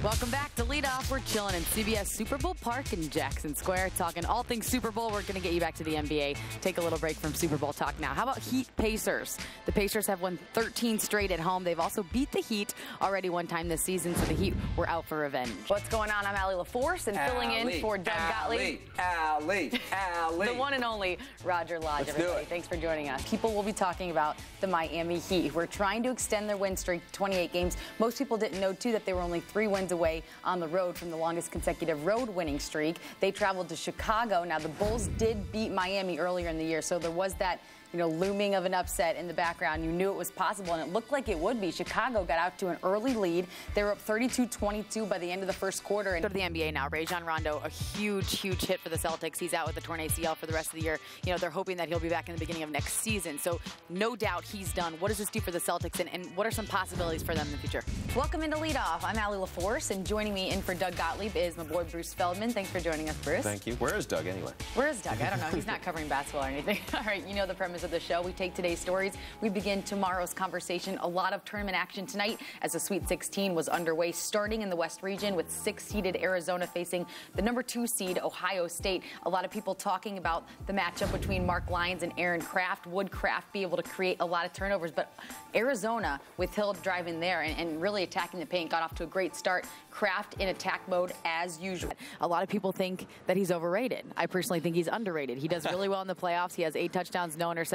Welcome back to Lead Off. We're chilling in CBS Super Bowl Park in Jackson Square, talking all things Super Bowl. We're going to get you back to the NBA. Take a little break from Super Bowl talk now. How about Heat Pacers? The Pacers have won 13 straight at home. They've also beat the Heat already one time this season, so the Heat were out for revenge. What's going on? I'm Allie LaForce, and filling in for Doug Gottlieb. Allie. The one and only Roger Lodge, everybody. Thanks for joining us. People will be talking about the Miami Heat, who are trying to extend their win streak to 28 games. Most people didn't know, too, that they were only 3 wins away on the road from the longest consecutive road winning streak. They traveled to Chicago. Now, the Bulls did beat Miami earlier in the year, so there was that looming of an upset in the background. You knew it was possible, and it looked like it would be. Chicago got out to an early lead. They were up 32-22 by the end of the first quarter. And go to the NBA now. Rajon Rondo, a huge hit for the Celtics. He's out with the torn ACL for the rest of the year. They're hoping that he'll be back in the beginning of next season. So no doubt he's done. What does this do for the Celtics, and what are some possibilities for them in the future? Welcome into Lead Off. I'm Allie LaForce, and joining me in for Doug Gottlieb is my boy Bruce Feldman. Thanks for joining us, Bruce. Thank you. Where is Doug anyway? Where is Doug? I don't know. He's not covering basketball or anything. All right, you know the premise of the show. We take today's stories. We begin tomorrow's conversation. A lot of tournament action tonight as the Sweet 16 was underway, starting in the West region with 6-seeded Arizona facing the number 2 seed Ohio State. A lot of people talking about the matchup between Mark Lyons and Aaron Craft. Would Craft be able to create a lot of turnovers? But Arizona, with Hill driving there and really attacking the paint, got off to a great start. Craft in attack mode as usual. A lot of people think that he's overrated. I personally think he's underrated. He does really well in the playoffs. He has 8 touchdowns, no interceptions.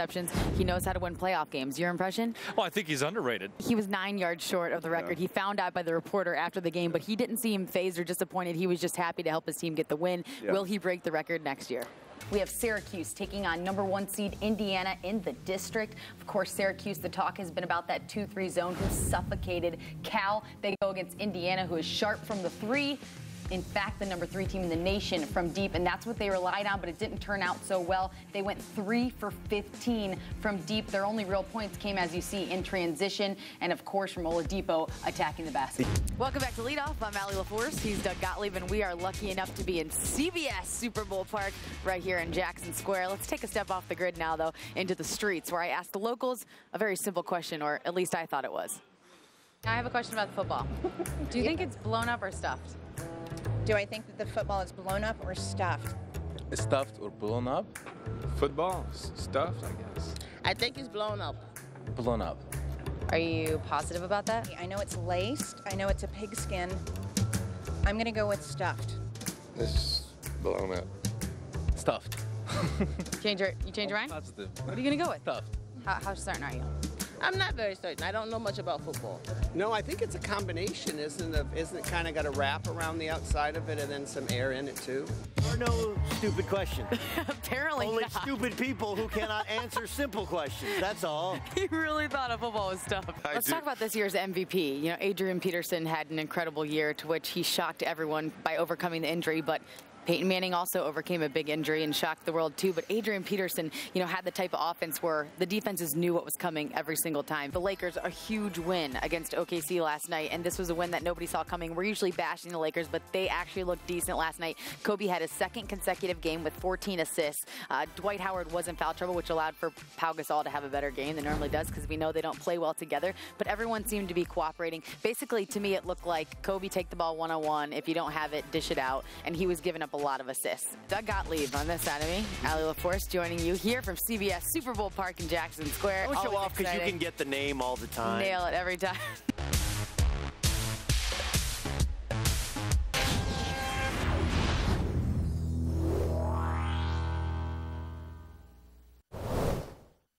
He knows how to win playoff games. Your impression? Well, I think he's underrated. He was 9 yards short of the record. He found out by the reporter after the game, but he didn't seem fazed or disappointed. He was just happy to help his team get the win. Will he break the record next year? We have Syracuse taking on number 1 seed Indiana in the district. Of course, Syracuse, the talk has been about that 2-3 zone who suffocated Cal. They go against Indiana, who is sharp from the 3. In fact, the number 3 team in the nation from deep, and that's what they relied on, but it didn't turn out so well. They went 3 for 15 from deep. Their only real points came, as you see, in transition, and of course from Oladipo attacking the basket. Welcome back to Lead Off. I'm Allie LaForce. He's Doug Gottlieb, and we are lucky enough to be in CBS Super Bowl Park right here in Jackson Square. Let's take a step off the grid now, though, into the streets, where I asked the locals a very simple question, or at least I thought it was. I have a question about the football. Do you think it's blown up or stuffed? Do I think that the football is blown up or stuffed? Stuffed or blown up? Football, stuffed, I guess. I think it's blown up. Blown up. Are you positive about that? I know it's laced. I know it's a pigskin. I'm going to go with stuffed. It's blown up. Stuffed. You change your mind? Positive. What are you going to go with? Stuffed. How certain are you? I'm not very certain. I don't know much about football. No, I think it's a combination, isn't it kind of got a wrap around the outside of it and then some air in it too? There are no stupid questions. Apparently Only not. stupid people who cannot answer simple questions. That's all. He really thought a football was stuffed. Let's talk about this year's MVP. Adrian Peterson had an incredible year, to which he shocked everyone by overcoming the injury, but Peyton Manning also overcame a big injury and shocked the world too, but Adrian Peterson, had the type of offense where the defenses knew what was coming every single time. The Lakers, a huge win against OKC last night, and this was a win that nobody saw coming. We're usually bashing the Lakers, but they actually looked decent last night. Kobe had his 2nd consecutive game with 14 assists. Dwight Howard was in foul trouble, which allowed for Pau Gasol to have a better game than normally does, because we know they don't play well together, but everyone seemed to be cooperating. Basically, to me, it looked like Kobe take the ball one-on-one. If you don't have it, dish it out, and he was giving up a lot of assists. Doug Gottlieb on this side of me. Allie LaForce joining you here from CBS Super Bowl Park in Jackson Square. Don't show Always off because you exciting. can get the name all the time. Nail it every time.